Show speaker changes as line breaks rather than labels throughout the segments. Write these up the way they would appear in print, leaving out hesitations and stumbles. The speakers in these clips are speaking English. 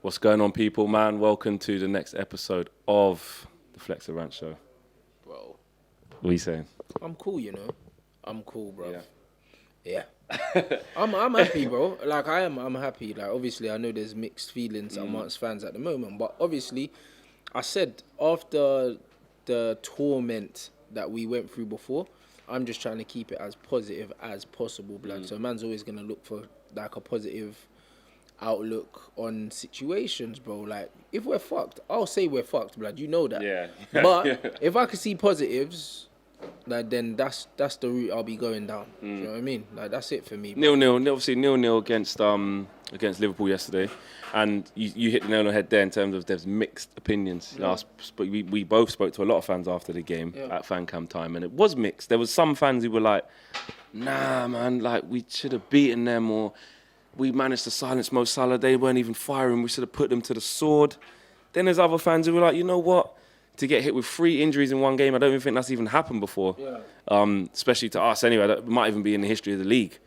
What's going on, people, man? Welcome to the next episode of the Flex and Rants show.
Bro.
What are you saying?
I'm cool, you know. I'm cool, bro.
Yeah.
I'm happy, bro. Like, I'm happy. Like, obviously, I know there's mixed feelings amongst fans at the moment. But obviously, I said after the torment that we went through before, I'm just trying to keep it as positive as possible, blood. So man's always going to look for, like, a positive outlook on situations, bro. Like, if we're fucked, I'll say we're fucked, blood. You know that.
Yeah.
But if I could see positives, like, then that's the route I'll be going down. You know what I mean? Like, that's it for me.
0-0, obviously 0-0 against Liverpool yesterday, and you hit the nail on the head there in terms of there's mixed opinions.
Yeah.
We both spoke to a lot of fans after the game at fan cam time, and it was mixed. There was some fans who were like, "Nah, man, like we should have beaten them, or we managed to silence Mo Salah. They weren't even firing. We should have put them to the sword." Then there's other fans who were like, "You know what? To get hit with 3 injuries in one game, I don't even think that's even happened before. Yeah. Especially to us anyway. That might even be in the history of the league.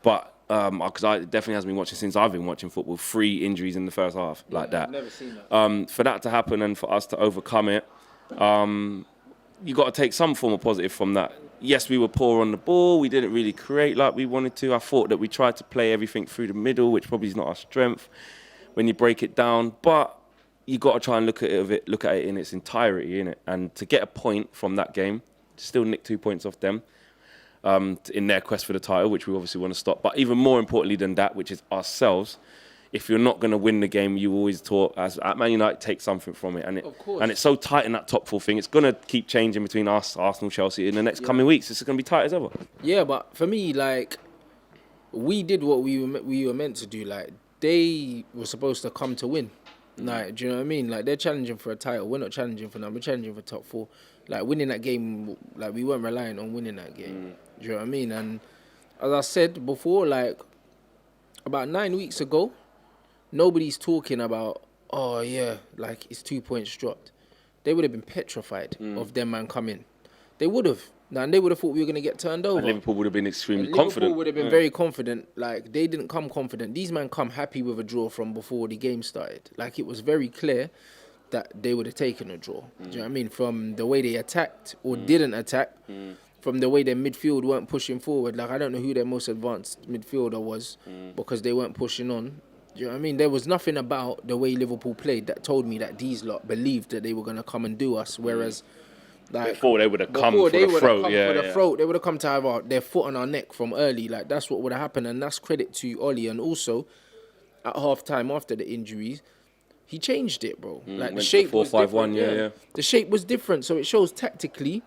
But, because I definitely hasn't been watching since I've been watching football, 3 injuries in the first half like that.
I've never seen that.
For that to happen and for us to overcome it, you got to take some form of positive from that. Yes, we were poor on the ball. We didn't really create like we wanted to. I thought that we tried to play everything through the middle, which probably is not our strength when you break it down. But you got to try and look at it in its entirety, innit? And to get a point from that game, still nick 2 points off them in their quest for the title, which we obviously want to stop. But even more importantly than that, which is ourselves, if you're not going to win the game, you always taught as at Man United, take something from it. And it's so tight in that top 4 thing. It's going to keep changing between us, Arsenal, Chelsea in the next coming weeks. It's going to be tight as ever.
Yeah, but for me, like, we did what we were meant to do. Like, they were supposed to come to win. Like, do you know what I mean? Like, they're challenging for a title. We're not challenging for that. We're challenging for top 4. Like, winning that game, like, we weren't relying on winning that game. Do you know what I mean? And as I said before, like, about 9 weeks ago, nobody's talking about, oh, yeah, like, it's 2 points dropped. They would have been petrified of them man coming. They would have. And they would have thought we were going to get turned over.
And Liverpool would have been extremely
Liverpool
confident.
Would have been very confident. Like, they didn't come confident. These men come happy with a draw from before the game started. Like, it was very clear that they would have taken a draw. Do you know what I mean? From the way they attacked or didn't attack, from the way their midfield weren't pushing forward. Like, I don't know who their most advanced midfielder was because they weren't pushing on. Do you know what I mean? There was nothing about the way Liverpool played that told me that these lot believed that they were going to come and do us, whereas... Like,
before they would have come for the throat.
They would have come to have their foot on our neck from early. Like, that's what would have happened. And that's credit to Ollie. And also, at half-time after the injuries, he changed it, bro. Like, the shape was different.
4-5-1,
The shape was different. So it shows tactically,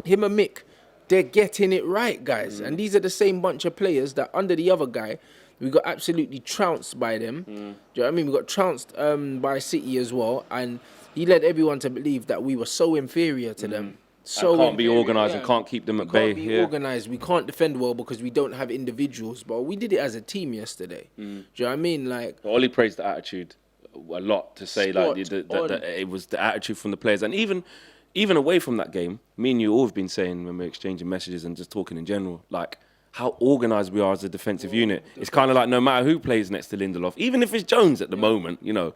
him and Mick, they're getting it right, guys. And these are the same bunch of players that under the other guy, we got absolutely trounced by them. Do you know what I mean? We got trounced by City as well. And he led everyone to believe that we were so inferior to them. So
can't be organised and can't keep them at bay.
We can't be organised. We can't defend well because we don't have individuals. But we did it as a team yesterday. Do you know what I mean? Like,
Ollie praised the attitude a lot to say like that it was the attitude from the players. And even away from that game, me and you all have been saying when we're exchanging messages and just talking in general, like, how organised we are as a defensive unit. It's kind of like no matter who plays next to Lindelof, even if it's Jones at the moment, you know,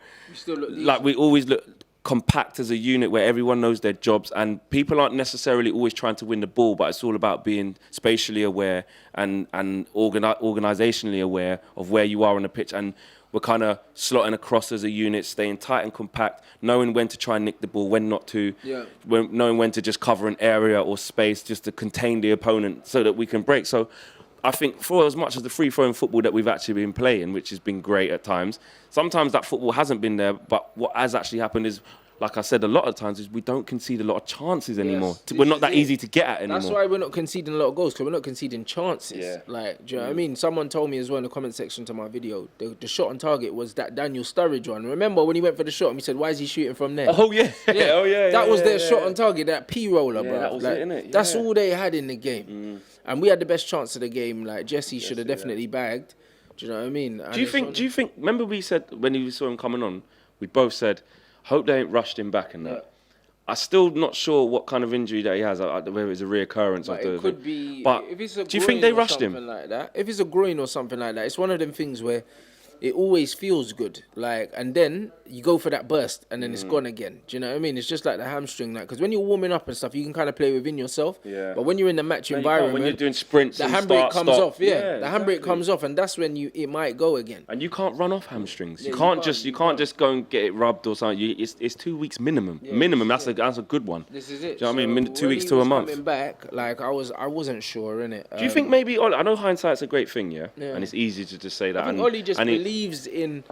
we always look compact as a unit where everyone knows their jobs and people aren't necessarily always trying to win the ball, but it's all about being spatially aware and organisationally aware of where you are on the pitch. And we're kind of slotting across as a unit, staying tight and compact, knowing when to try and nick the ball, when not to, knowing when to just cover an area or space just to contain the opponent so that we can break. So I think for as much as the free-flowing football that we've actually been playing, which has been great at times, sometimes that football hasn't been there. But what has actually happened is, like I said a lot of times, is we don't concede a lot of chances anymore. We're not that easy to get at anymore.
That's why we're not conceding a lot of goals, because we're not conceding chances.
Yeah.
Like, do you know what I mean? Someone told me as well in the comment section to my video, the shot on target was that Daniel Sturridge one. Remember when he went for the shot and he said, why is he shooting from there?
Oh, yeah.
That was their shot on target, that P-roller, bro.
That was
like,
it, innit? Yeah.
That's all they had in the game. And we had the best chance of the game. Like, Jesse should have definitely bagged. Do you know what I mean?
Do you think, remember we said, when we saw him coming on, we both said, hope they ain't rushed him back and that.
Yeah.
I'm still not sure what kind of injury that he has, whether it's a reoccurrence
but
of the...
It could be...
But
if it's a
do you think they rushed him?
Like that, if it's a groin or something like that, it's one of them things where it always feels good. Like, and then you go for that burst, and then it's gone again. Do you know what I mean? It's just like the hamstring, like, because when you're warming up and stuff, you can kind of play within yourself.
Yeah.
But when you're in the match environment,
when you're doing sprints,
the
and
handbrake comes off. Yeah, the
exactly.
handbrake comes off, and that's when it might go again.
And you can't run off hamstrings.
Yeah,
you can't just go and get it rubbed or something. It's 2 weeks minimum.
Yeah,
minimum. That's a good one.
This is it.
Do you know what I mean? 2 weeks
when
to
he
a
was
month.
coming back, like I wasn't sure, innit?
Do you think maybe I know hindsight's a great thing, yeah?
Yeah.
And it's easy to just say that.
I think Ollie just believes in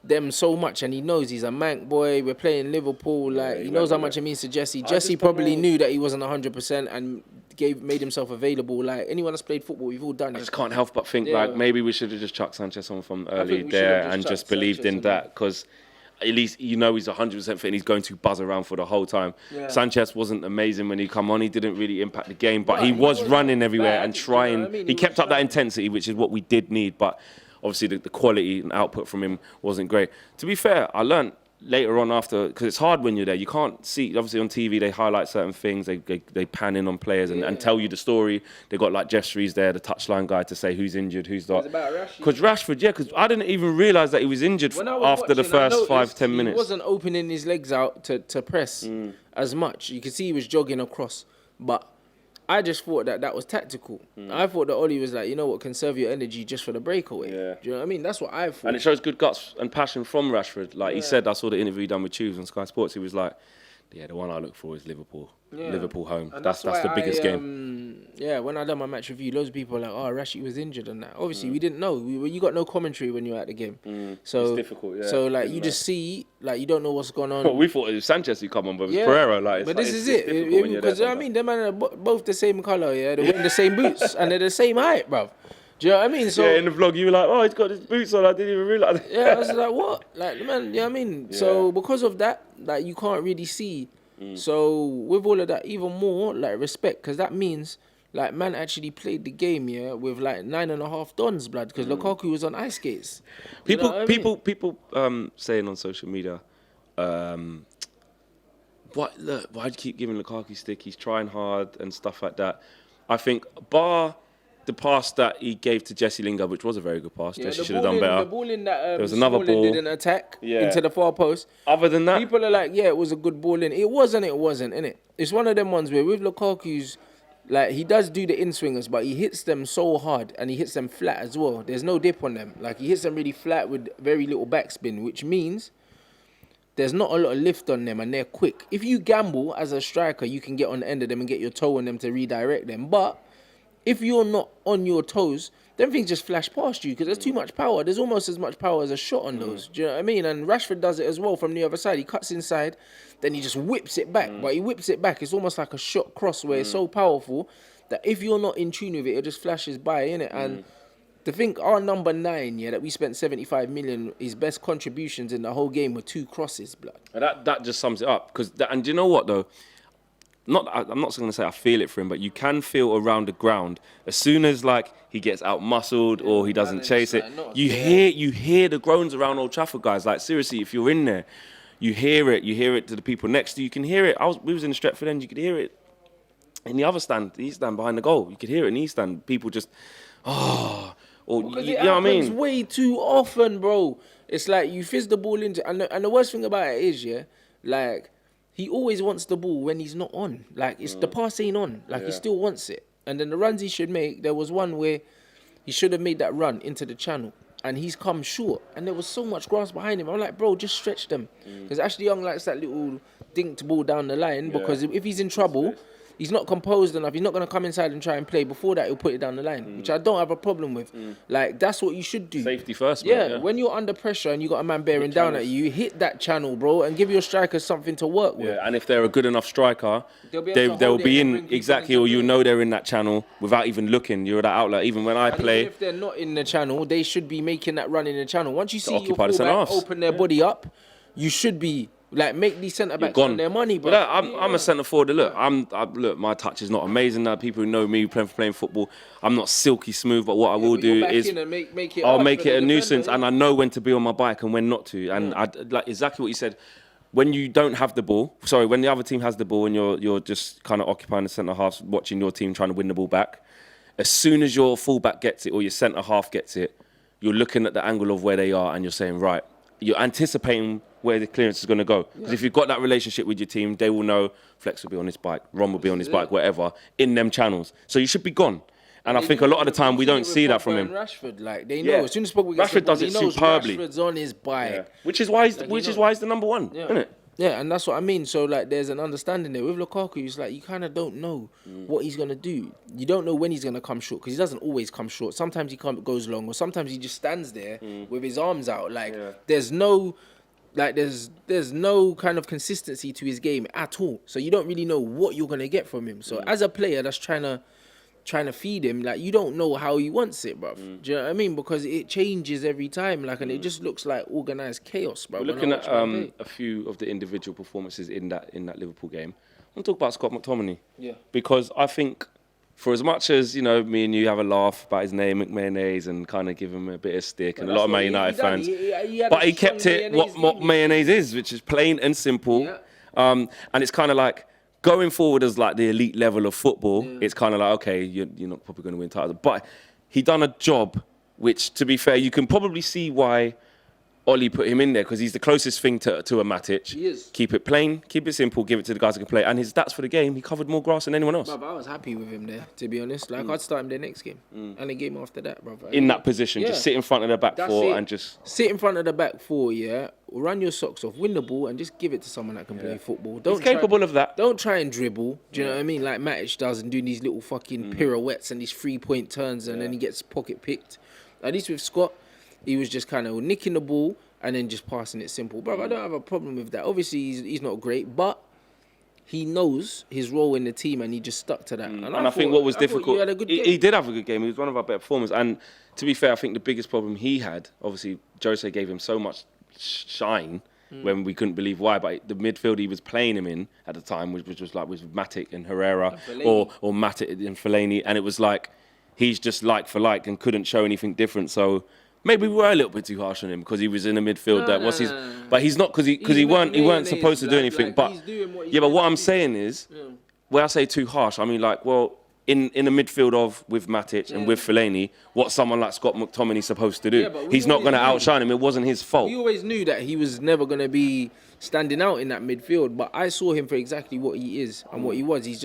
them so much, and he knows he's a Manc boy. We're playing Liverpool, like he knows how much it means to Jesse. Jesse probably knew that he wasn't 100% and made himself available. Like anyone that's played football, we've all done it.
I just can't help but think like maybe we should have just chucked Sanchez on from early
we
there
should have
and
just
just
chucked
believed
Sanchez
in
on
that, because at least he's 100% fit and he's going to buzz around for the whole time.
Yeah.
Sanchez wasn't amazing when he come on. He didn't really impact the game, but he was running everywhere
bad,
and trying.
you know what I mean?
He kept up that intensity, which is what we did need, but obviously the quality and output from him wasn't great. To be fair, I learned later on after, because it's hard when you're there. You can't see, obviously on TV they highlight certain things, they pan in on players and tell you the story. They got like Jeff Shreeves there, the touchline guy, to say who's injured, who's not. Because Rashford, because I didn't even realise that he was injured after the first 5-10 minutes.
He wasn't opening his legs out to press as much. You could see he was jogging across, but I just thought that was tactical. I thought that Ollie was like, you know what, conserve your energy just for the breakaway. Yeah. Do you know what I mean? That's what I thought.
And it shows good guts and passion from Rashford. Like he said, I saw the interview done with Tubes on Sky Sports. He was like, yeah, the one I look for is Liverpool. Yeah. Liverpool home.
And
that's the biggest game.
Yeah, when I done my match review, loads of people were like, oh, Rashi was injured and that. Obviously, we didn't know. You got no commentary when you're at the game. So
it's difficult, yeah.
So, like, you just see, like, you don't know what's going on.
Well, we thought it was Sanchez who come on, but it was Pereira. Like,
but this is it. Because, I mean, them man are both the same colour, yeah? They're wearing the same boots and they're the same height, bruv. Do you know what I mean? So
yeah, in the vlog, you were like, oh, he's got his boots on. I didn't even realise.
Yeah, I was like, what? Like, man, you know what I mean? Yeah. So, because of that, like, you can't really see. So with all of that, even more like respect, because that means like man actually played the game, yeah, with like 9.5 dons, blood, because Lukaku was on ice skates.
People saying on social media, why do you keep giving Lukaku stick? He's trying hard and stuff like that. I think bar the pass that he gave to Jesse Lingard, which was a very good pass.
Yeah,
Jesse should have done better.
The ball in that
there was another ball.
Didn't attack into the far post.
Other than that,
people are like, yeah, it was a good ball in. It wasn't, innit? It's one of them ones where with Lukaku's, like, he does do the in-swingers, but he hits them so hard and he hits them flat as well. There's no dip on them. Like, he hits them really flat with very little backspin, which means there's not a lot of lift on them and they're quick. If you gamble as a striker, you can get on the end of them and get your toe on them to redirect them. But if you're not on your toes, them things just flash past you because there's too much power. There's almost as much power as a shot on those. Do you know what I mean? And Rashford does it as well from the other side. He cuts inside, then he just whips it back. But he whips it back. It's almost like a shot cross where it's so powerful that if you're not in tune with it, it just flashes by, innit? And to think our number 9, yeah, that we spent 75 million, his best contributions in the whole game were 2 crosses, blood.
And that just sums it up. And do you know what, though? I'm not going to say I feel it for him, but you can feel around the ground as soon as like he gets out muscled or he doesn't chase it. You hear the groans around Old Trafford, guys. Like seriously, if you're in there, you hear it. You hear it to the people next to you. You can hear it. We was in the Stretford end. You could hear it in the other stand, the East stand behind the goal. You could hear it in the East stand. People just you know what I mean?
It's way too often, bro. It's like you fizz the ball into, and the worst thing about it is, yeah, like. He always wants the ball when he's not on. Like, it's the pass ain't on. Like, he still wants it. And then the runs he should make, there was one where he should have made that run into the channel. And he's come short. And there was so much grass behind him. I'm like, bro, just stretch them. Because Ashley Young likes that little dinked ball down the line. Because if he's in trouble, he's not composed enough. He's not going to come inside and try and play. Before that, he'll put it down the line, which I don't have a problem with. Like, that's what you should do.
Safety first, man.
Yeah, when you're under pressure and you got a man bearing down at you, hit that channel, bro, and give your strikers something to work with.
Yeah, and if they're a good enough striker, they'll be in, exactly, or you know they're in that channel without even looking. You're that outlet. Even when I play.
Even if they're not in the channel, they should be making that run in the channel. Once you see your fullback open their body up, you should be. Like, make these centre-backs on their money, bro.
But I'm a centre-forward. Look, look, my touch is not amazing. People who know me playing football, I'm not silky smooth, but what I will do is I'll make it a nuisance, and I know when to be on my bike and when not to. And I like exactly what you said. When you don't have the ball, when the other team has the ball and you're just kind of occupying the centre-half, watching your team trying to win the ball back, as soon as your full-back gets it or your centre-half gets it, you're looking at the angle of where they are and you're saying, right, you're anticipating where the clearance is going to go. Because if you've got that relationship with your team, they will know Flex will be on his bike, Ron will be on his bike, whatever, in them channels. So you should be gone. And I think a lot of the time we don't see that from him.
Rashford, like they know as soon as Pogba gets
Rashford does it superbly.
Rashford's on his bike,
which is why he's the number one, isn't it?
Yeah, and that's what I mean. So like, there's an understanding there with Lukaku. It's like you kind of don't know what he's gonna do. You don't know when he's gonna come short because he doesn't always come short. Sometimes he goes long, or sometimes he just stands there with his arms out. Like there's no kind of consistency to his game at all. So you don't really know what you're gonna get from him. So as a player that's trying to feed him, like you don't know how he wants it, bruv. Do you know what I mean? Because it changes every time, like, and it just looks like organised chaos, bruv.
We're looking at a few of the individual performances in that Liverpool game. I want to talk about Scott McTominay. Yeah. Because I think, for as much as me and you have a laugh about his name, McMayonnaise, and kind of give him a bit of stick, and a lot of Man United fans, but he kept it what mayonnaise is, which is plain and simple. Yeah. And it's kind of like, going forward as like the elite level of football, it's kind of like, okay, you're not probably going to win titles. But he done a job, which, to be fair, you can probably see why Oli put him in there, because he's the closest thing to a Matic. He is. Keep it plain, keep it simple, give it to the guys who can play. And his stats for the game, he covered more grass than anyone else.
Bro, I was happy with him there, to be honest. Like, I'd start him the next game and the game after that, bro.
In that position, just sit in front of the back four and just...
Sit in front of the back four, run your socks off, win the ball, and just give it to someone that can play football.
He's capable of that.
Don't try and dribble, do you know what I mean? Like Matic does, and doing these little fucking pirouettes and these 3-point turns, and then he gets pocket picked. At least with Scott, he was just kind of nicking the ball and then just passing it simple. Bro, I don't have a problem with that. Obviously, he's not great, but he knows his role in the team and he just stuck to that.
And I think what was difficult, he did have a good game. He was one of our better performers. And to be fair, I think the biggest problem he had, obviously, Jose gave him so much shine when we couldn't believe why. But the midfield he was playing him in at the time, which was like with Matic and Herrera or Matic and Fellaini. And it was like, he's just like for like and couldn't show anything different. So... maybe we were a little bit too harsh on him because he was in the midfield. But he's not because he weren't supposed to do anything. But but what I'm saying is, when I say too harsh, I mean like, well, in the midfield with Matic and with Fellaini, what someone like Scott McTominay's supposed to do? He's not going to outshine him. It wasn't his fault.
We always knew that he was never going to be standing out in that midfield. But I saw him for exactly what he is and what he was. He's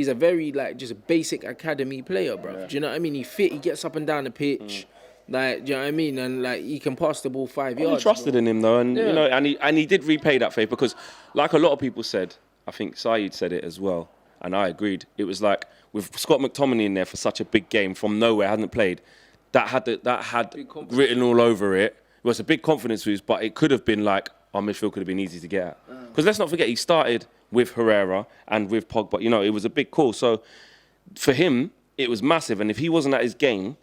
a very just a basic academy player, bro. Yeah. Do you know what I mean? He gets up and down the pitch. Like, do you know what I mean? And like, he can pass the ball 5 yards.
I trusted in him though, and and he did repay that faith because, like a lot of people said, I think Saeed said it as well, and I agreed. It was like with Scott McTominay in there for such a big game from nowhere, hadn't played, that had written all over it. It was a big confidence boost, but it could have been like our midfield could have been easy to get at. Because let's not forget, he started with Herrera and with Pogba. It was a big call. So for him, it was massive, and if he wasn't at his game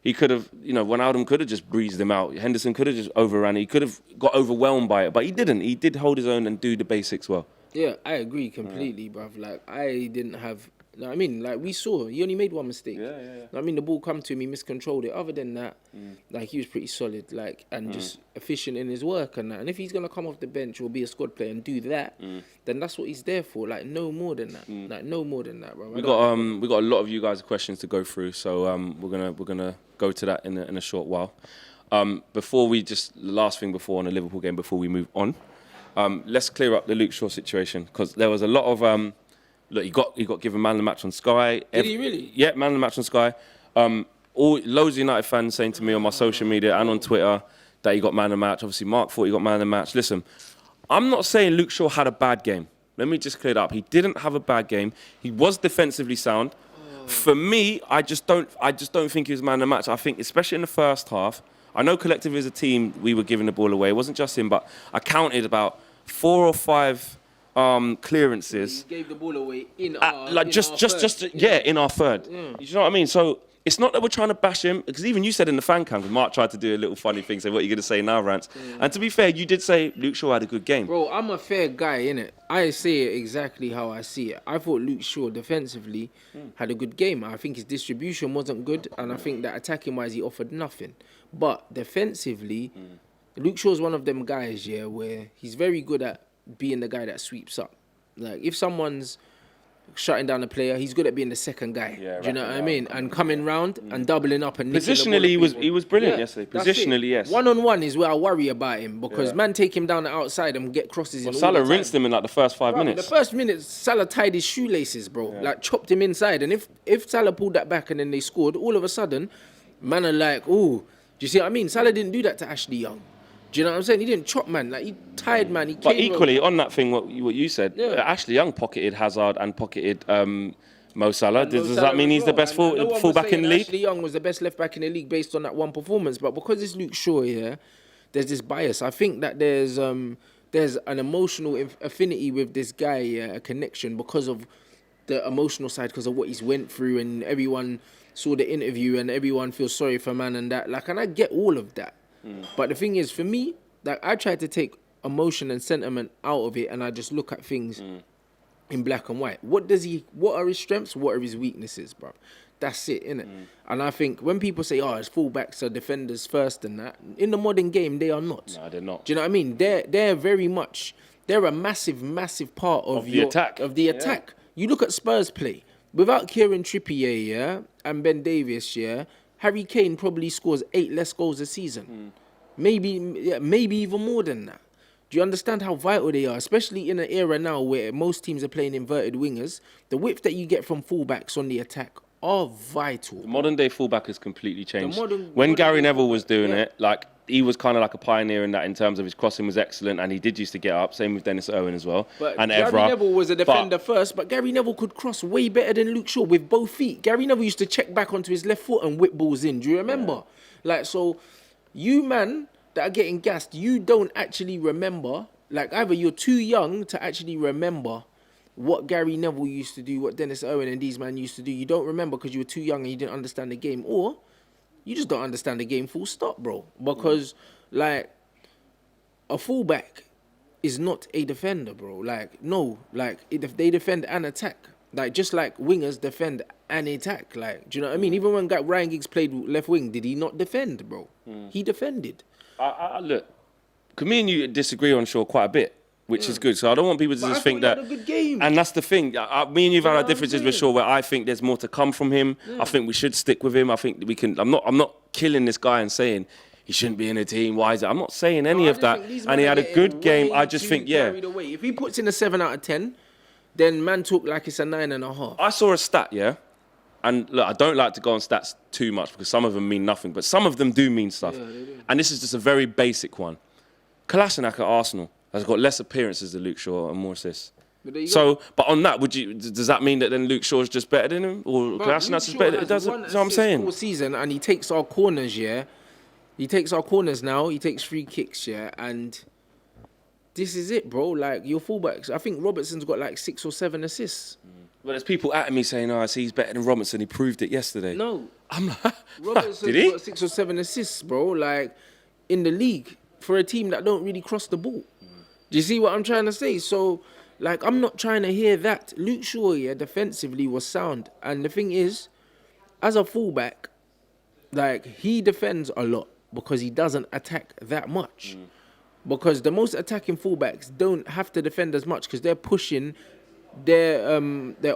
he could have, Wijnaldum could have just breezed him out. Henderson could have just overran it. He could have got overwhelmed by it, but he didn't. He did hold his own and do the basics well.
Yeah, I agree completely, bruv. Like, I didn't have... like, we saw, he only made one mistake. The ball come to him, he miscontrolled it. Other than that, he was pretty solid, and just efficient in his work and that. And if he's going to come off the bench or be a squad player and do that, then that's what he's there for. Like, no more than that. No more than that, bro.
We got a lot of you guys' questions to go through, so we're gonna go to that in a short while. Last thing before on the Liverpool game, before we move on, let's clear up the Luke Shaw situation, because there was a lot of... Look, he got given man of the match on Sky.
Did he really?
Yeah, man of the match on Sky. Loads of United fans saying to me on my social media and on Twitter that he got man of the match. Obviously, Mark thought he got man of the match. Listen, I'm not saying Luke Shaw had a bad game. Let me just clear it up. He didn't have a bad game. He was defensively sound. For me, I just don't think he was man of the match. I think, especially in the first half, I know collectively as a team we were giving the ball away. It wasn't just him, but I counted about 4 or 5 clearances.
He gave the ball away in our
third. You know what I mean? So it's not that we're trying to bash him, because even you said in the fan camp, Mark tried to do a little funny thing, say, what are you going to say now, Rants? And to be fair, you did say Luke Shaw had a good game.
Bro, I'm a fair guy, innit? I say it exactly how I see it. I thought Luke Shaw defensively had a good game. I think his distribution wasn't good, and I think that attacking-wise he offered nothing. But defensively, Luke Shaw's one of them guys, where he's very good at being the guy that sweeps up. Like, if someone's shutting down a player. He's good at being the second guy.
Yeah,
do you know what I mean? And coming round and doubling up and
positionally, he was brilliant yesterday. Positionally, yes.
1-on-1 is where I worry about him because man take him down the outside and get crosses.
Salah rinsed him in like the first 5 minutes.
The first minute, Salah tied his shoelaces, bro. Like chopped him inside. And if Salah pulled that back and then they scored, all of a sudden, man are like, ooh, do you see what I mean? Salah didn't do that to Ashley Young. Do you know what I'm saying? He didn't chop, man. Like, he tied, man. He
but equally, on that thing, what you said, Ashley Young pocketed Hazard and pocketed Mo Salah. Does that mean he's the best fullback in the league?
Ashley Young was the best left back in the league based on that one performance. But because it's Luke Shaw here, there's this bias. I think that there's an emotional affinity with this guy, a connection because of the emotional side, because of what he's went through, and everyone saw the interview and everyone feels sorry for man and that. Like, and I get all of that. But the thing is, for me, like, I try to take emotion and sentiment out of it, and I just look at things in black and white. What are his strengths? What are his weaknesses, bro? That's it, innit? And I think when people say, his fullbacks are defenders first and that, in the modern game, they are not.
No, they're not.
Do you know what I mean? They're very much, they're a massive, massive part of the attack. Yeah. You look at Spurs play. Without Kieran Trippier, and Ben Davies, Harry Kane probably scores 8 less goals a season. Maybe even more than that. Do you understand how vital they are? Especially in an era now where most teams are playing inverted wingers. The width that you get from fullbacks on the attack are vital.
The modern day fullback has completely changed. When Gary Neville was doing it, like, he was kind of like a pioneer in that, in terms of his crossing was excellent, and he did used to get up. Same with Dennis Owen as well.
But
and
Gary
Evra.
Neville was a defender first, but Gary Neville could cross way better than Luke Shaw with both feet. Gary Neville used to check back onto his left foot and whip balls in. Do you remember? Like, so you, man, that are getting gassed, you don't actually remember. Like, either you're too young to actually remember what Gary Neville used to do, what Dennis Owen and these men used to do. You don't remember because you were too young and you didn't understand the game. Or you just don't understand the game full stop, bro. Because, like, a fullback is not a defender, bro. Like, no. Like, they defend and attack. Like, just like wingers defend and attack. Like, do you know what I mean? Even when Ryan Giggs played left wing, did he not defend, bro? He defended.
Look, because me and you disagree on Shaw quite a bit, which is good. So I don't want people to just think that.
He had a good game.
And that's the thing. Me and you've had our differences with Shaw, where I think there's more to come from him. I think we should stick with him. I think we can. I'm not killing this guy and saying he shouldn't be in a team. Why is it? I'm not saying any of that. And he had a good game. I just think,
if he puts in a 7 out of 10, then man talk like it's a 9.5.
I saw a stat, and look, I don't like to go on stats too much because some of them mean nothing, but some of them do mean stuff. Yeah, they do. And this is just a very basic one. Kolasinac at Arsenal has got less appearances than Luke Shaw and more assists. But on that, does that mean that then Luke Shaw's just better than him, or Kolasinac is better? That's what I'm saying.
All season, and he takes our corners, He takes our corners now. He takes free kicks, and this is it, bro. Like, your fullbacks. I think Robertson's got like 6 or 7 assists.
Well, there's people at me saying, I see he's better than Robertson. He proved it yesterday.
No.
I'm like,
Robertson's got 6 or 7 assists, bro. Like, in the league for a team that don't really cross the ball. Do you see what I'm trying to say? So, like, I'm not trying to hear that. Luke Shaw, defensively was sound. And the thing is, as a fullback, like, he defends a lot because he doesn't attack that much. Because the most attacking fullbacks don't have to defend as much because they're pushing their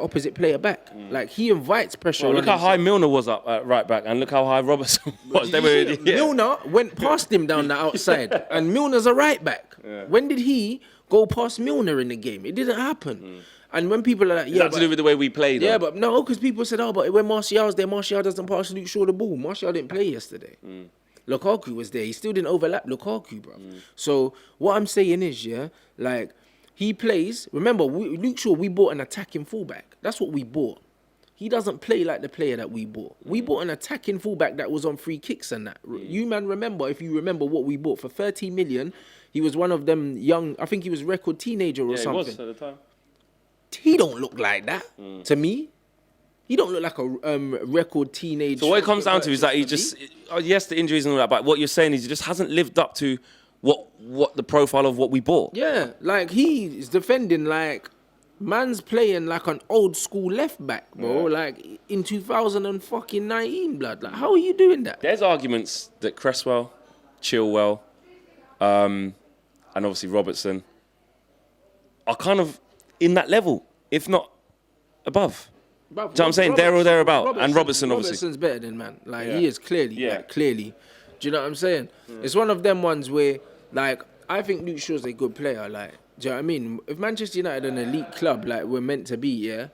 opposite player back. Like, he invites pressure.
Well, look how high Milner was up at right back, and look how high Robertson was.
Milner went past him down the outside, and Milner's a right back. When did he go past Milner in the game? It didn't happen. And when people are like,
that's to do with the way we played.
Yeah, but no, because people said, but when Martial's there, Martial doesn't pass Luke Shaw the ball. Martial didn't play yesterday. Lukaku was there. He still didn't overlap Lukaku, bro. So what I'm saying is, like, he plays. Remember, Luke Shaw, we bought an attacking fullback. That's what we bought. He doesn't play like the player that we bought. We bought an attacking fullback that was on free kicks and that. You, man, remember, if you remember what we bought for 30 million, he was one of them young, I think he was record teenager or something.
He was at the time.
He don't look like that to me. He don't look like a record teenager.
So what it comes down to is that he just, yes, the injuries and all that, but what you're saying is he just hasn't lived up to what the profile of what we bought.
Yeah, like, he is defending like man's playing like an old school left back, bro. Like, in 2019, blood. Like, how are you doing that?
There's arguments that Cresswell, Chilwell, and obviously Robertson are kind of in that level, if not above. Do you know what I'm saying? There or thereabout. And Robertson, obviously.
Robertson's better than man. Like, he is clearly. Like, clearly. Do you know what I'm saying? It's one of them ones where, like, I think Luke Shaw's a good player. Like, do you know what I mean? If Manchester United are an elite club, like we're meant to be, yeah,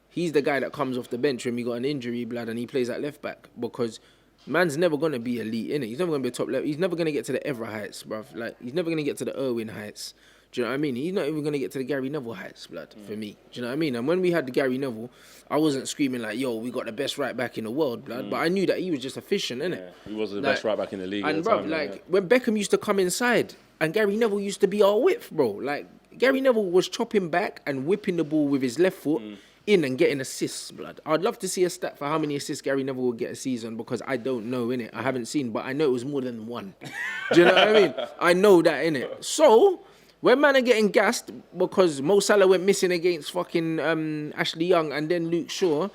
he's the guy that comes off the bench when we got an injury, blood, and he plays at left back. Because man's never going to be elite, innit? He's never going to be top level. He's never going to get to the Evra heights, bruv. Like, he's never going to get to the Irwin heights. Do you know what I mean? He's not even going to get to the Gary Neville heights, blood, for me. Do you know what I mean? And when we had the Gary Neville, I wasn't screaming like, yo, we got the best right back in the world, blood. But I knew that he was just efficient, innit?
Yeah, he was the best right back in the league.
And, bro, when Beckham used to come inside and Gary Neville used to be our width, bro. Like, Gary Neville was chopping back and whipping the ball with his left foot in and getting assists, blood. I'd love to see a stat for how many assists Gary Neville would get a season because I don't know, innit? I haven't seen, but I know it was more than one. Do you know what I mean? I know that, innit? So, when man are getting gassed because Mo Salah went missing against fucking Ashley Young and then Luke Shaw,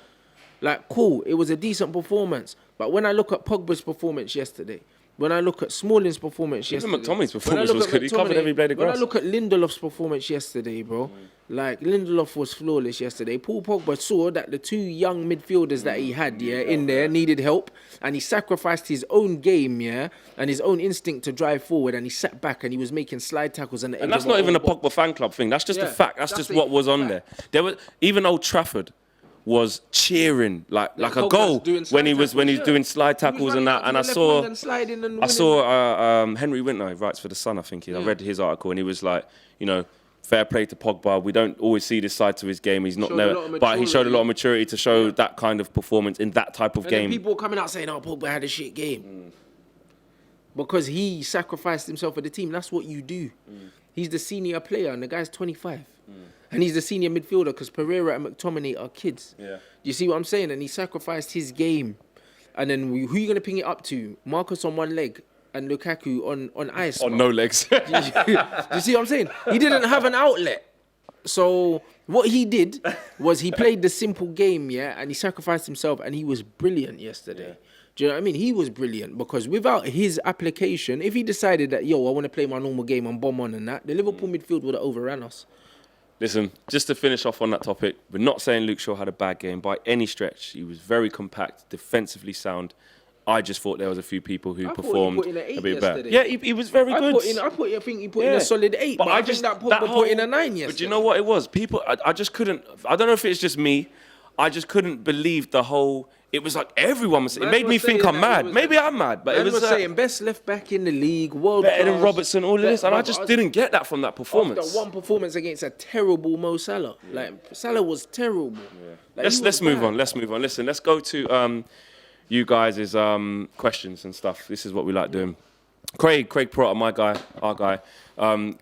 like, cool, it was a decent performance. But when I look at Pogba's performance yesterday, when I look at Smalling's performance yesterday...
Even McTominay's performance was good. He covered every blade of grass.
When I look at Lindelof's performance yesterday, bro, like, Lindelof was flawless yesterday. Paul Pogba saw that the two young midfielders that he had, in there needed help, and he sacrificed his own game, and his own instinct to drive forward, and he sat back and he was making slide tackles. And
that's not even a Pogba fan club thing. That's just a fact. That's just what was on there. There was even Old Trafford was cheering like a goal when he's doing slide tackles and that. And I saw Henry Wintner, who writes for The Sun, I think. I read his article and he was like, you know, fair play to Pogba. We don't always see this side to his game. He's not never, but he showed a lot of maturity to show that kind of performance in that type of game.
And people coming out saying, "Oh, Pogba had a shit game," because he sacrificed himself for the team. That's what you do. He's the senior player, and the guy's 25. And he's the senior midfielder because Pereira and McTominay are kids. Yeah. You see what I'm saying? And he sacrificed his game. And then who are you going to ping it up to? Marcus on one leg and Lukaku on ice.
On no legs.
Do you see what I'm saying? He didn't have an outlet. So what he did was he played the simple game, and he sacrificed himself, and he was brilliant yesterday. Yeah. Do you know what I mean? He was brilliant because without his application, if he decided that, I want to play my normal game and bomb on and that, the Liverpool midfield would have overran us.
Listen, just to finish off on that topic, we're not saying Luke Shaw had a bad game by any stretch. He was very compact, defensively sound. I just thought there was a few people who performed a bit better. Yeah, he was very good.
I think he put in a solid 8, but I think that put in a 9 yesterday.
But you know what it was? People, I just couldn't, I don't know if it's just me, I just couldn't believe the whole... It was like everyone was. It made me think I'm mad. Maybe I'm mad, but it was
saying best left back in the league, world
better than Robertson, all of this, and I just didn't get that from that performance.
After one performance against a terrible Mo Salah, like Salah was terrible.
Yeah. Like, let's move on. Let's move on. Listen, let's go to you guys' questions and stuff. This is what we like doing. Craig Prota, our guy,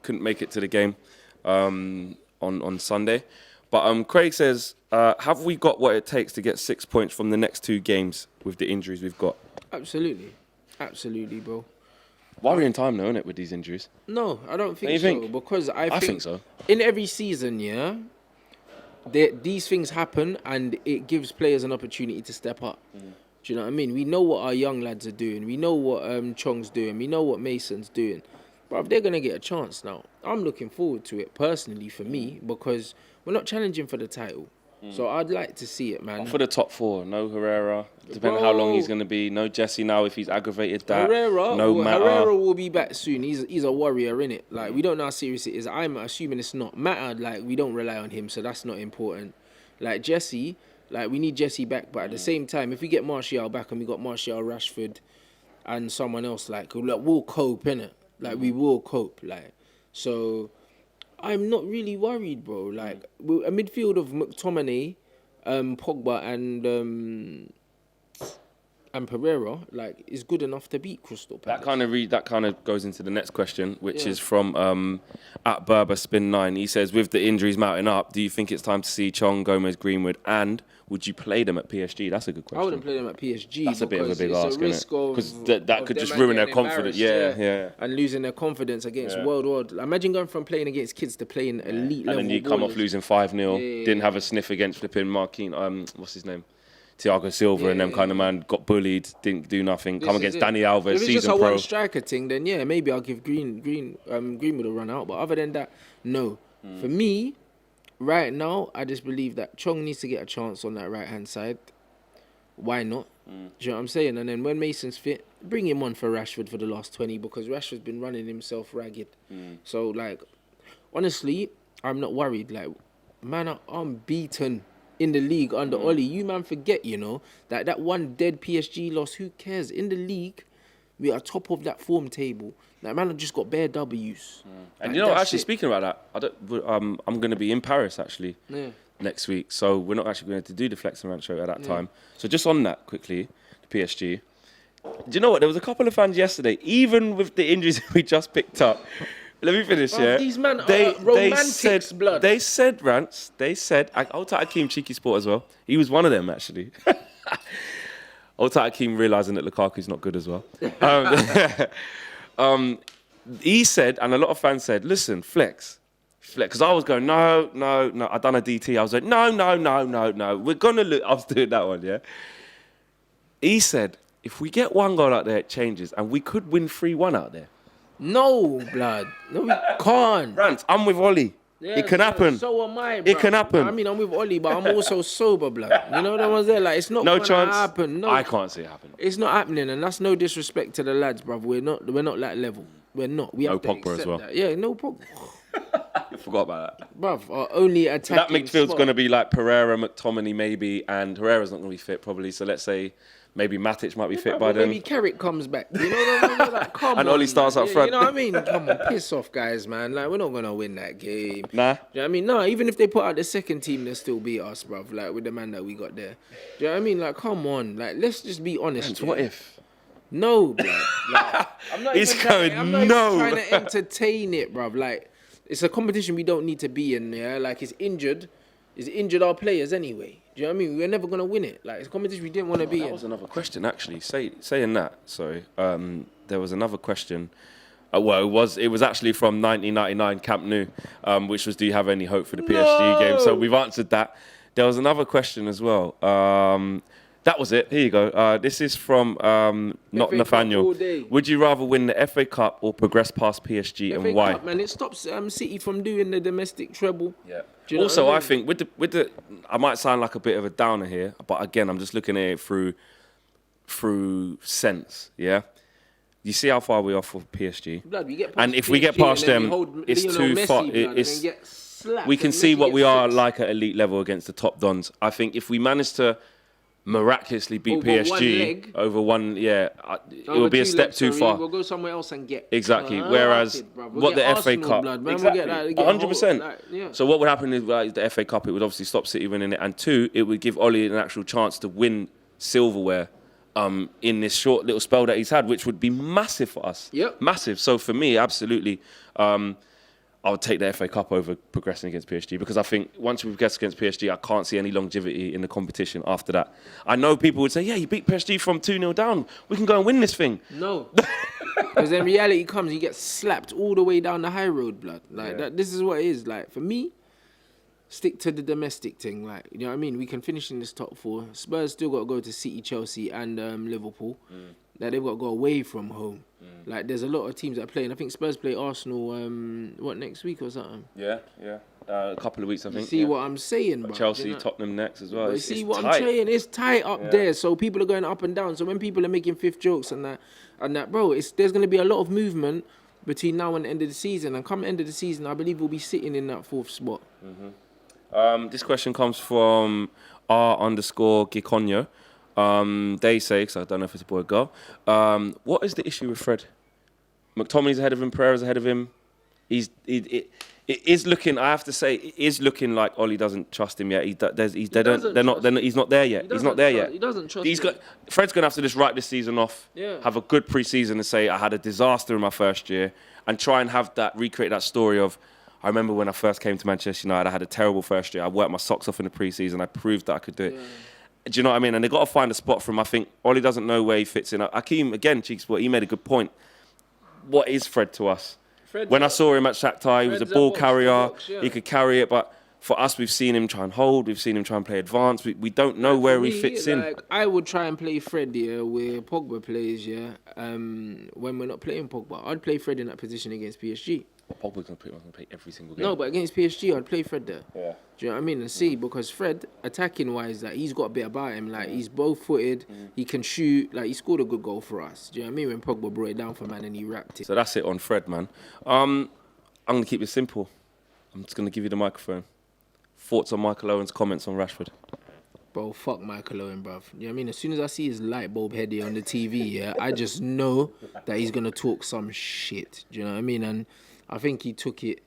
couldn't make it to the game on Sunday. But Craig says, have we got what it takes to get 6 points from the next 2 games with the injuries we've got?
Absolutely, bro.
Worrying time, though, isn't it, with these injuries?
No, I don't think so. Because I think
so.
In every season, these things happen and it gives players an opportunity to step up. Do you know what I mean? We know what our young lads are doing. We know what Chong's doing. We know what Mason's doing. But they're going to get a chance now. I'm looking forward to it, personally, for me, because we're not challenging for the title. So I'd like to see it, man.
For the top 4, no Herrera. Depending on how long he's going to be. No Jesse now if he's aggravated that.
Herrera will be back soon. He's a warrior, innit? Like, we don't know how serious it is. I'm assuming it's not. Mata, like, we don't rely on him, so that's not important. Like, Jesse, like, we need Jesse back. But at the same time, if we get Martial back and we got Martial, Rashford, and someone else, like, we'll cope, innit? Like, we will cope, like. So... I'm not really worried, bro. Like, a midfield of McTominay, Pogba, and Pereira, like, is good enough to beat Crystal Palace.
That kind of goes into the next question, which is from at Berber Spin 9. He says, with the injuries mounting up, do you think it's time to see Chong, Gomez, Greenwood, and would you play them at PSG? That's a good question.
I wouldn't play them at PSG.
That's a bit of a big ask, isn't it? Because that could just ruin their confidence. Yeah.
And losing their confidence against world. Imagine going from playing against kids to playing elite level.
And then you come off losing 5-0. Didn't have a sniff against flipping Marquinhos. What's his name? Thiago Silva and them kind of man. Got bullied. Didn't do nothing. Come against Dani Alves, season pro. If it's just a one
striker thing, then maybe I'll give Greenwood a run out. But other than that, no. For me, right now, I just believe that Chong needs to get a chance on that right-hand side. Why not? Do you know what I'm saying? And then when Mason's fit, bring him on for Rashford for the last 20 because Rashford's been running himself ragged. So, like, honestly, I'm not worried. Like, man, are unbeaten in the league under Oli. You, man, forget, you know, that one dead PSG loss. Who cares? In the league, we are top of that form table. Like, man, I just got bare W's.
And
like,
you know, actually, speaking about that, I'm going to be in Paris, actually, next week. So we're not actually going to do the Flex and Rant show at that time. So just on that, quickly, the PSG. Do you know what? There was a couple of fans yesterday, even with the injuries we just picked up. Let me finish, yeah?
These men are romantics, blood.
They said, Rants, I'll take Akeem Cheeky Sport as well. He was one of them, actually. I'll take Akeem realising that Lukaku's not good as well. He said, and a lot of fans said, listen, flex. Because I was going, no. I done a DT. I was like, no. We're going to look. I was doing that one, yeah? He said, if we get one goal out there, it changes. And we could win 3-1 out there.
No, blood. No, we can't.
Rants, I'm with Ollie.
Yeah,
it can happen.
So am I, bro.
It can happen.
I mean, I'm with Ollie, but I'm also sober, blood. You know what I was there? Like, it's not
no chance.
Happen. No,
I can't see it happening.
It's not happening, and that's no disrespect to the lads, bruv. We're not that level. We're not. We have to
Pogba
accept
as well.
that. Yeah, no Pogba.
I forgot about that.
Bruv, our only attacking
That midfield's going to be like Pereira, McTominay maybe, and Herrera's not going to be fit probably. So let's say maybe Matic might be fit by then.
Maybe Carrick comes back. You know what I mean? Like, come
and
on,
Ollie starts up front.
You know what I mean? Come on, piss off, guys, man. Like, we're not going to win that game.
Nah.
Do you know what I mean? No, even if they put out the second team, they'll still beat us, bruv. Like, with the man that we got there. Do you know what I mean? Like, come on. Like, let's just be honest.
What if?
No, bruv. Like, I'm not
He's
even
going,
I'm not even trying to entertain it, bruv. Like, it's a competition we don't need to be in, yeah? Like, it's injured our players anyway. Do you know what I mean? We're never going to win it. Like, it's a competition we didn't want to be in.
That was another question, actually. Saying that, sorry. There was another question. Well, it was actually from 1999 Camp Nou, which was, do you have any hope for the PSG game? So we've answered that. There was another question as well. That was it. Here you go. This is from not
FA
Nathaniel.
Cup
Would you rather win the FA Cup or progress past PSG, and why?
Cup, man, it stops City from doing the domestic treble.
Yeah.
Do you know
Also,
what I mean?
I think with the, I might sound like a bit of a downer here, but again, I'm just looking at it through sense. Yeah. You see how far we are for PSG,
Blood, we get past
and if we get
PSG
past
and then
them, it's
Lionel
too
Messi,
far.
Blood,
We can see what we are like at elite level against the top dons. I think if we manage to miraculously beat
over
PSG over one, it will be a step too far.
We'll go somewhere else and get
exactly. Whereas what the FA Cup, exactly, 100%. So what would happen is like the FA Cup, it would obviously stop City winning it, and two, it would give Ollie an actual chance to win silverware. In this short little spell that he's had, which would be massive for us.
Yep.
Massive. So for me, absolutely, I would take the FA Cup over progressing against PSG because I think once we progress against PSG, I can't see any longevity in the competition after that. I know people would say, yeah, you beat PSG from 2-0 down. We can go and win this thing.
No. Because then reality comes, you get slapped all the way down the high road, blood. Like, this is what it is. Like, for me, stick to the domestic thing. Like, you know what I mean? We can finish in this top four. Spurs still got to go to City, Chelsea, and Liverpool. Like, they've got to go away from home. Like, there's a lot of teams that play, and I think Spurs play Arsenal, next week or something?
Yeah. A couple of weeks, I think.
You see what I'm saying, bro?
Chelsea,
you know?
Tottenham next as well.
You see what I'm saying? It's tight up there, so people are going up and down. So when people are making fifth jokes and that, bro, there's going to be a lot of movement between now and the end of the season. And come end of the season, I believe we'll be sitting in that fourth spot.
This question comes from R_Giconyo. They say, because I don't know if it's a boy or girl, what is the issue with Fred? McTominay's ahead of him, Pereira's ahead of him. It is looking, I have to say, it is looking like Ollie doesn't trust him yet. He's not there yet. He's not there yet.
He doesn't trust him.
Fred's going to have to just write this season off, have a good pre-season and say, I had a disaster in my first year, and try and recreate that story of, I remember when I first came to Manchester United, I had a terrible first year. I worked my socks off in the pre-season. I proved that I could do it. Do you know what I mean? And they've got to find a spot for him. I think Ollie doesn't know where he fits in. Akeem, again, Cheeksport, he made a good point. What is Fred to us? When I saw him at Shakhtar, he was a ball carrier. He could carry it. But for us, we've seen him try and hold. We've seen him try and play advance. We don't know where he fits in.
I would try and play Fred where Pogba plays, when we're not playing Pogba. I'd play Fred in that position against PSG.
Pogba's going to play every single game.
No, but against PSG, I'd play Fred there.
Yeah.
Do you know what I mean? And see, because Fred, attacking-wise, like, he's got a bit about him. Like, he's both-footed. He can shoot. Like, he scored a good goal for us. Do you know what I mean? When Pogba brought it down for man and he wrapped it.
So that's it on Fred, man. I'm going to keep it simple. I'm just going to give you the microphone. Thoughts on Michael Owen's comments on Rashford?
Bro, fuck Michael Owen, bruv. You know what I mean? As soon as I see his light bulb head here on the TV, yeah, I just know that he's going to talk some shit. Do you know what I mean? And I think he took it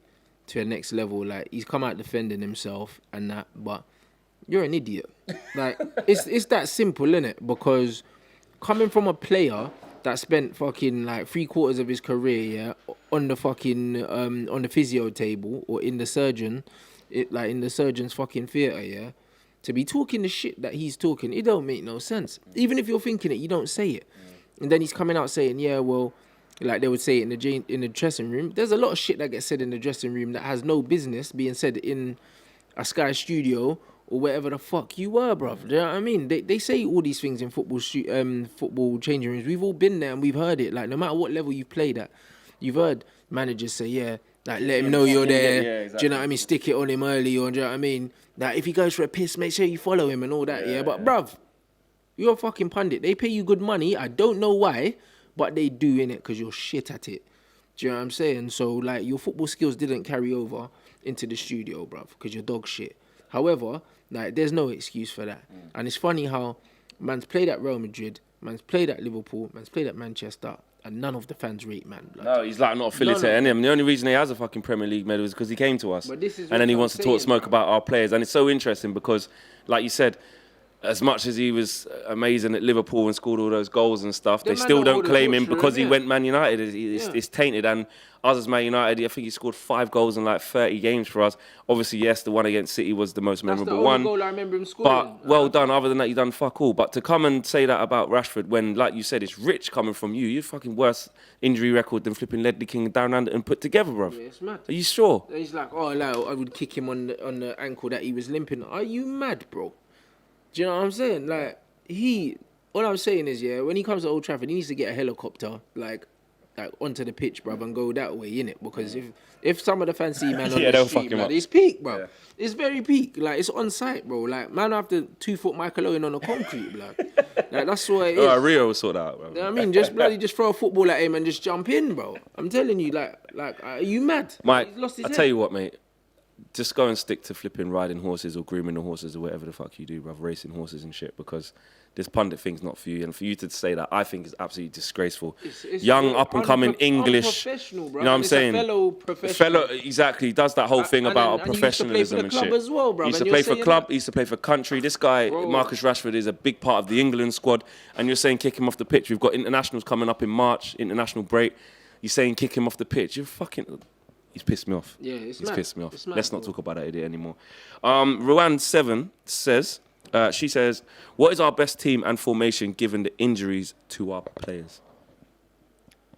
to a next level. Like, he's come out defending himself and that, but you're an idiot. Like, it's that simple, innit? Because coming from a player that spent fucking like 3/4 of his career, yeah, on the fucking on the physio table or in the surgeon's fucking theatre, yeah, to be talking the shit that he's talking, it don't make no sense. Even if you're thinking it, you don't say it. And then he's coming out saying, yeah, well, like they would say it in the dressing room. There's a lot of shit that gets said in the dressing room that has no business being said in a Sky studio or wherever the fuck you were, bruv. Do you know what I mean? They say all these things in football changing rooms. We've all been there and we've heard it. Like, no matter what level you've played at, you've heard managers say, yeah, like, let him know you're there. Yeah, exactly. Do you know what I mean? Stick it on him early, or do you know what I mean? Like, if he goes for a piss, make sure you follow him and all that, yeah? But, bruv, you're a fucking pundit. They pay you good money. I don't know why, but they do, innit? Because you're shit at it. Do you know what I'm saying? So, like, your football skills didn't carry over into the studio, bruv, because you're dog shit. However, like, there's no excuse for that. And it's funny how man's played at Real Madrid, man's played at Liverpool, man's played at Manchester, and none of the fans rate man. Like,
no, he's like not affiliated to any of them. The only reason he has a fucking Premier League medal is because he came to us.
But this is
and then he wants to talk smoke about our players. And it's so interesting because, like you said, as much as he was amazing at Liverpool and scored all those goals and stuff, they still don't claim him because he went Man United. It's tainted. And us as Man United, I think he scored 5 goals in like 30 games for us. Obviously, yes, the one against City was the most memorable one.
That's the only goal I remember him scoring.
But well done. Other than that, you've done fuck all. But to come and say that about Rashford when, like you said, it's rich coming from you. You're fucking worse injury record than flipping Ledley King down under and put together, bruv.
Yeah, it's mad.
Are you sure?
And he's like, oh, like, I would kick him on the ankle that he was limping. Are you mad, bro? Do you know what I'm saying? Like, all I'm saying is, yeah, when he comes to Old Trafford, he needs to get a helicopter, like onto the pitch, bruv, and go that way, innit? Because if some of the fans see man on the street, man, it's peak, bro. Yeah. It's very peak. Like, it's on site, bro. Like, man after 2-foot Michael Owen on the concrete, blood. Like, that's what it is.
Oh, Rio will sort that out, bro.
You know what I mean? Just throw a football at him and just jump in, bro. I'm telling you, like, are you mad?
Mike, I tell you what, mate. Just go and stick to flipping riding horses or grooming the horses or whatever the fuck you do, bruv, racing horses and shit, because this pundit thing's not for you. And for you to say that, I think is absolutely disgraceful. It's young, up-and-coming English, you know what I'm saying? A fellow, exactly, does that whole thing about professionalism and shit. He used to play for the club as well, bruv. He used to play for club, he used to play for country. This guy, Marcus Rashford, is a big part of the England squad. And you're saying kick him off the pitch. We've got internationals coming up in March, international break. You're saying kick him off the pitch. You're fucking... He's pissed me off. Yeah, he's pissed me off. Let's not talk about that idiot anymore. Ruan7 says, she says, what is our best team and formation given the injuries to our players?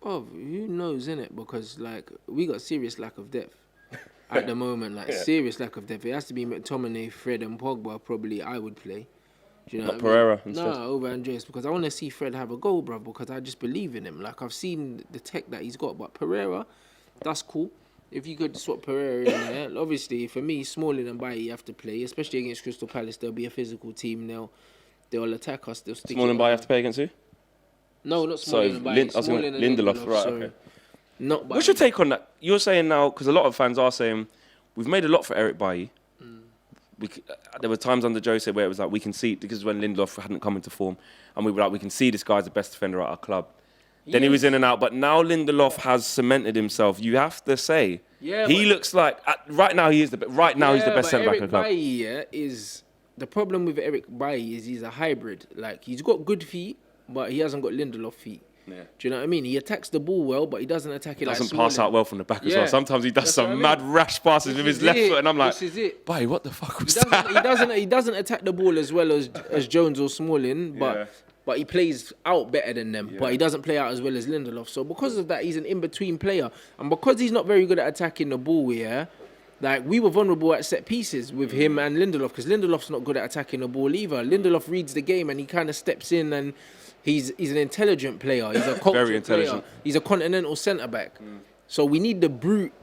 Oh, who knows, innit? Because, like, we got serious lack of depth at the moment. Like, serious lack of depth. It has to be McTominay, Fred and Pogba, probably I would play. Do you know
not Pereira instead?
No, over Andreas, because I want to see Fred have a goal, bruv, because I just believe in him. Like, I've seen the tech that he's got, but Pereira, that's cool. If you could swap Pereira in there, obviously, for me, Smalling and Bailly have to play, especially against Crystal Palace. They'll be a physical team. They'll attack us. They'll stick
Smalling and Bailly have to play against who?
No, not Smalling and Bailly.
Lindelof, right,
sorry.
okay.
Not
What's your take on that? You're saying now, because a lot of fans are saying, we've made a lot for Eric Bailly. There were times under Jose where it was like, we can see, because when Lindelof hadn't come into form, and we were like, we can see this guy's the best defender at our club. Then he was in and out, but now Lindelof has cemented himself. You have to say, he looks like right now he is the right now he's the best centre back in the club.
Bailly, is the problem with Eric Bailly is he's a hybrid. Like, he's got good feet, but he hasn't got Lindelof feet. Yeah. Do you know what I mean? He attacks the ball well, but he doesn't attack it like Smalling.
Doesn't pass out well from the back as well. Sometimes he does some mad rash passes with his left foot, and I'm like, Bailly, what the fuck was that?
He doesn't attack the ball as well as Jones or Smalling, but he plays out better than them. But he doesn't play out as well as Lindelof. So because of that, he's an in-between player. And because he's not very good at attacking the ball, like, we were vulnerable at set pieces with him and Lindelof, because Lindelof's not good at attacking the ball either. Lindelof reads the game and he kind of steps in, and he's an intelligent player. He's a cultured
very intelligent
player. He's a continental centre-back. So we need the brute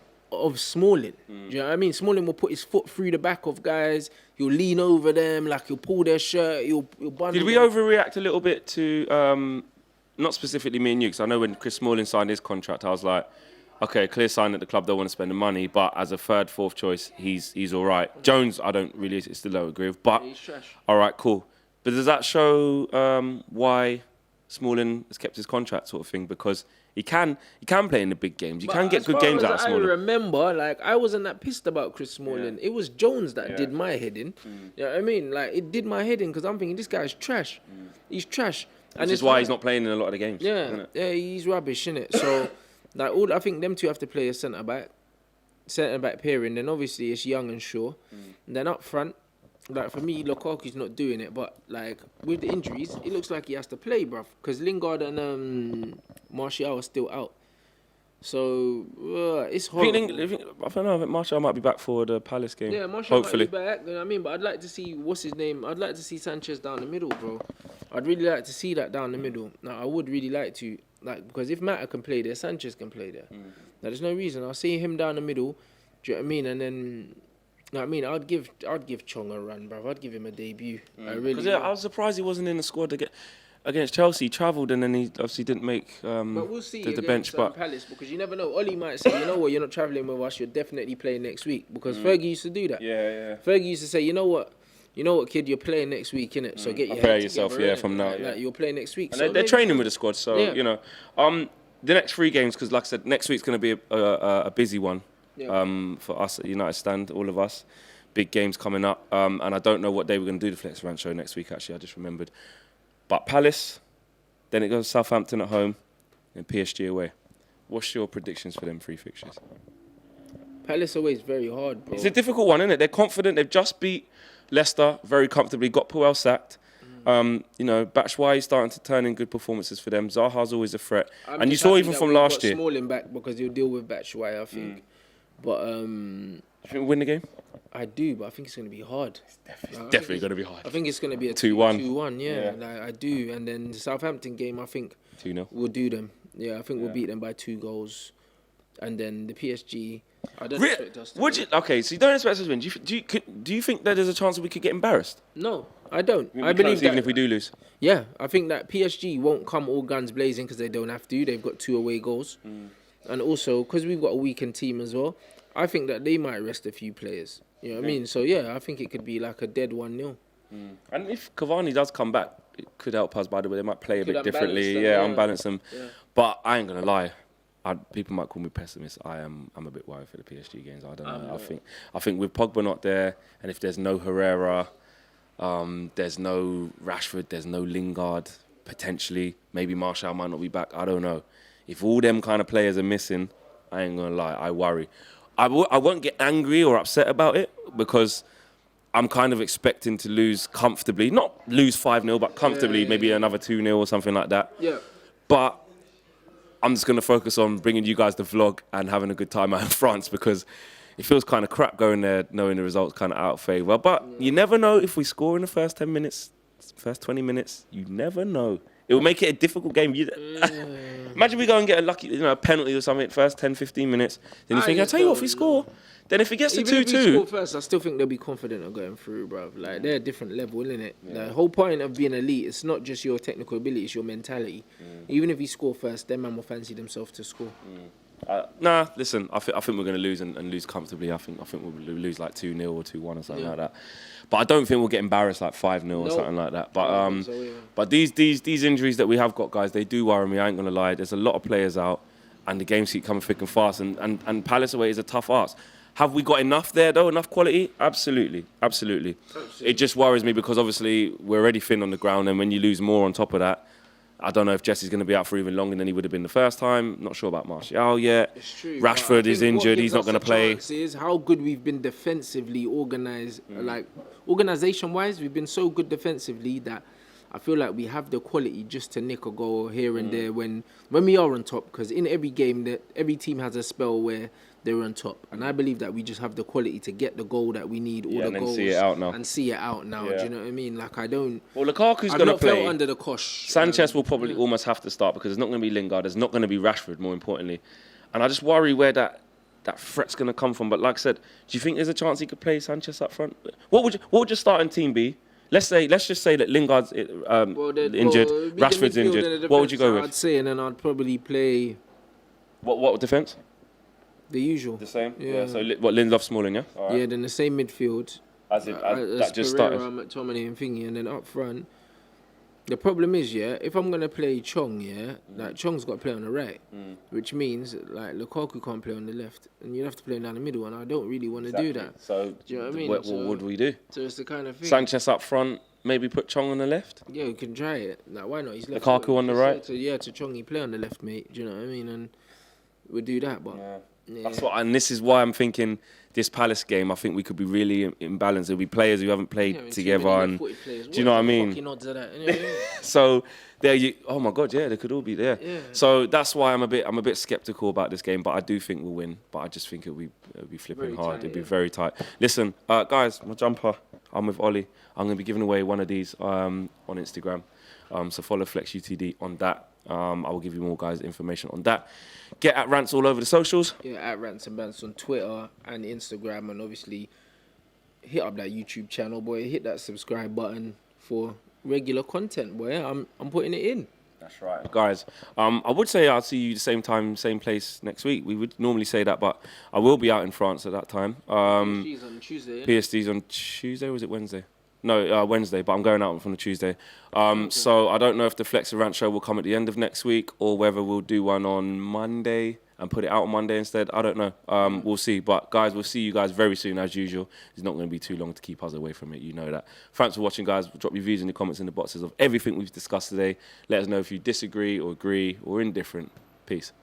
of Smalling. Do you know what I mean? Smalling will put his foot through the back of guys. He'll lean over them, like he'll pull their shirt. He'll bundle.
Did we overreact a little bit to, not specifically me and you, because I know when Chris Smalling signed his contract, I was like, okay, clear sign that the club don't want to spend the money, but as a third, fourth choice, he's all right. Jones, I don't really still don't agree with, but
he's trash.
All right, cool. But does that show why Smalling has kept his contract, sort of thing? Because he can play in the big games. You can get good games out of Smalling.
I remember, like, I wasn't that pissed about Chris Smalling. Yeah. It was Jones that did my head in. You know what I mean? Like, it did my head in because I'm thinking this guy's trash. He's trash.
Which is why he's not playing in a lot of the games.
Yeah, he's rubbish, innit? So, like, I think them two have to play a centre back pairing. Then obviously it's Young and Shaw. And then up front, like, for me, Lukaku's not doing it. But, like, with the injuries, it looks like he has to play, bruv. Because Lingard and Martial are still out. So, it's horrible.
I don't know, I think Martial might be back for the Palace game.
Yeah, Martial
hopefully.
might be back. You know what I mean? But I'd like to see, what's his name? I'd like to see Sanchez down the middle, bro. I'd really like to see that down the middle. Now, I would really like to, like, because if Mata can play there, Sanchez can play there. Now, there's no reason. I'll see him down the middle. Do you know what I mean? And then, you know what I mean? I'd give Chong a run, bro. I'd give him a debut. I really would.
I was surprised he wasn't in the squad against Chelsea. He travelled and then he obviously didn't make
but we'll see
the bench. But
Palace, because you never know. Ollie might say, you know what, you're not travelling with us. You're definitely playing next week. Because Fergie used to do that.
Yeah.
Fergie used to say, you know what, kid, you're playing next week, innit? So get your head
yourself,
together,
from now.
Like, you're playing next week.
And
so
they're training with the squad, so you know. The next 3 games, because like I said, next week's going to be a busy one for us at United Stand, all of us. Big games coming up, and I don't know what day we're going to do the Flex Rant show next week. Actually, I just remembered. But Palace, then it goes Southampton at home, and PSG away. What's your predictions for them 3 fixtures?
Palace away is very hard, bro.
It's a difficult one, isn't it? They're confident. They've just beat Leicester very comfortably. Got Puel sacked. You know, Batshuayi's starting to turn in good performances for them. Zaha's always a threat, and you saw even from last year.
Smalling back because he'll deal with Batshuayi, I think. But
you think we'll win the game?
I do, but I think it's going to be hard.
It's definitely going to be hard.
I think it's going to be a
2-1.
2-1, yeah. Like, I do. And then the Southampton game, I think
2-0.
We'll do them. Yeah, I think we'll beat them by 2 goals. And then the PSG, I don't expect us to win.
Okay, so you don't expect us to win. Do you think that there's a chance that we could get embarrassed?
No, I don't. I believe that,
even if we do lose.
Yeah, I think that PSG won't come all guns blazing because they don't have to. They've got 2 away goals. And also, because we've got a weakened team as well, I think that they might rest a few players. You know what I mean? So, yeah, I think it could be like a dead 1-0.
And if Cavani does come back, it could help us, by the way. They might play a bit differently. Unbalance them. Yeah. But I ain't going to lie. People might call me pessimist. I'm a bit worried for the PSG games. I don't know. I think with Pogba not there, and if there's no Herrera, there's no Rashford, there's no Lingard, potentially. Maybe Martial might not be back. I don't know. If all them kind of players are missing, I ain't going to lie. I worry. I won't get angry or upset about it because I'm kind of expecting to lose comfortably. Not lose 5-0, but comfortably, maybe another 2-0 or something like that.
Yeah.
But I'm just going to focus on bringing you guys the vlog and having a good time out in France because it feels kind of crap going there knowing the results kind of out of favour. But you never know if we score in the first 10 minutes, first 20 minutes. You never know. It will make it a difficult game. Imagine we go and get a lucky, a penalty or something first 10, 15 minutes. Then you think, I'll tell you what, if we score, then if it gets to 2-2... If we
score first, I still think they'll be confident of going through, bruv. Like, they're a different level, isn't it? The whole point of being elite, it's not just your technical ability, it's your mentality. Even if you score first, them man will fancy themselves to score.
Nah, listen, I think we're going to lose and lose comfortably. I think we'll lose like 2-0 or 2-1 or something like that. But I don't think we'll get embarrassed like 5-0 or something like that. But but these injuries that we have got, guys, they do worry me. I ain't going to lie. There's a lot of players out and the games keep coming thick and fast. And Palace away is a tough ask. Have we got enough there, though? Enough quality? Absolutely. It just worries me because obviously we're already thin on the ground, and when you lose more on top of that, I don't know if Jesse's going to be out for even longer than he would have been the first time. Not sure about Martial yet.
It's true.
Rashford is injured. He's not going to play.
Is how good we've been defensively organised. Like, organisation-wise, we've been so good defensively that I feel like we have the quality just to nick a goal here and there when we are on top. Because in every game, every team has a spell where they're on top. And I believe that we just have the quality to get the goal that we need, all the goals.
See it out now.
And see it out now. Do you know what I mean? Like, I don't...
Well, Lukaku's going to play.
Under the cosh.
Sanchez will probably almost have to start because there's not going to be Lingard. There's not going to be Rashford, more importantly. And I just worry where that that threat's going to come from. But like I said, do you think there's a chance he could play Sanchez up front? What would your starting team be? Let's just say that Lingard's injured, Rashford's injured. What would you go with?
I'd say, and then I'd probably play.
What defense?
The usual.
The same. Yeah. So Lindelof, Smalling, yeah. All right.
Yeah. Then the same midfield.
As that just
Pereira,
started.
McTominay and Thingy, and then up front. The problem is, if I'm gonna play Chong, like Chong's got to play on the right, which means like Lukaku can't play on the left, and you have to play down the middle, and I don't really want to do that.
So
do you know what I mean?
What would we do?
So it's the kind of thing.
Sanchez up front, maybe put Chong on the left.
Yeah, we can try it. Like, why not? He's left.
Lukaku on the right.
To Chong, he play on the left, mate. Do you know what I mean? And we'll do that, but. Yeah.
That's and this is why I'm thinking this Palace game. I think we could be really imbalanced. There'll be players who haven't played together, and do you know what I mean? So there you. Oh my God, yeah, they could all be there. Yeah. So that's why I'm a bit skeptical about this game, but I do think we'll win. But I just think it'll be flipping very hard. It'll be very tight. Listen, guys, my jumper. I'm with Ollie. I'm gonna be giving away one of these on Instagram. So follow FlexUTD on that. I will give you more guys information on that. Get at Rants all over the socials. Yeah, at Rants and Rants on Twitter and Instagram, and obviously hit up that YouTube channel, boy. Hit that subscribe button for regular content, boy. I'm putting it in. That's right, guys. I would say I'll see you the same time, same place next week. We would normally say that, but I will be out in France at that time. PSG's on Tuesday. PSG's on Tuesday, or was it Wednesday? No, Wednesday, but I'm going out from the Tuesday. So I don't know if the Flex and Rant show will come at the end of next week or whether we'll do one on Monday and put it out on Monday instead. I don't know. We'll see. But, guys, we'll see you guys very soon, as usual. It's not going to be too long to keep us away from it. You know that. Thanks for watching, guys. Drop your views in the comments in the boxes of everything we've discussed today. Let us know if you disagree or agree or indifferent. Peace.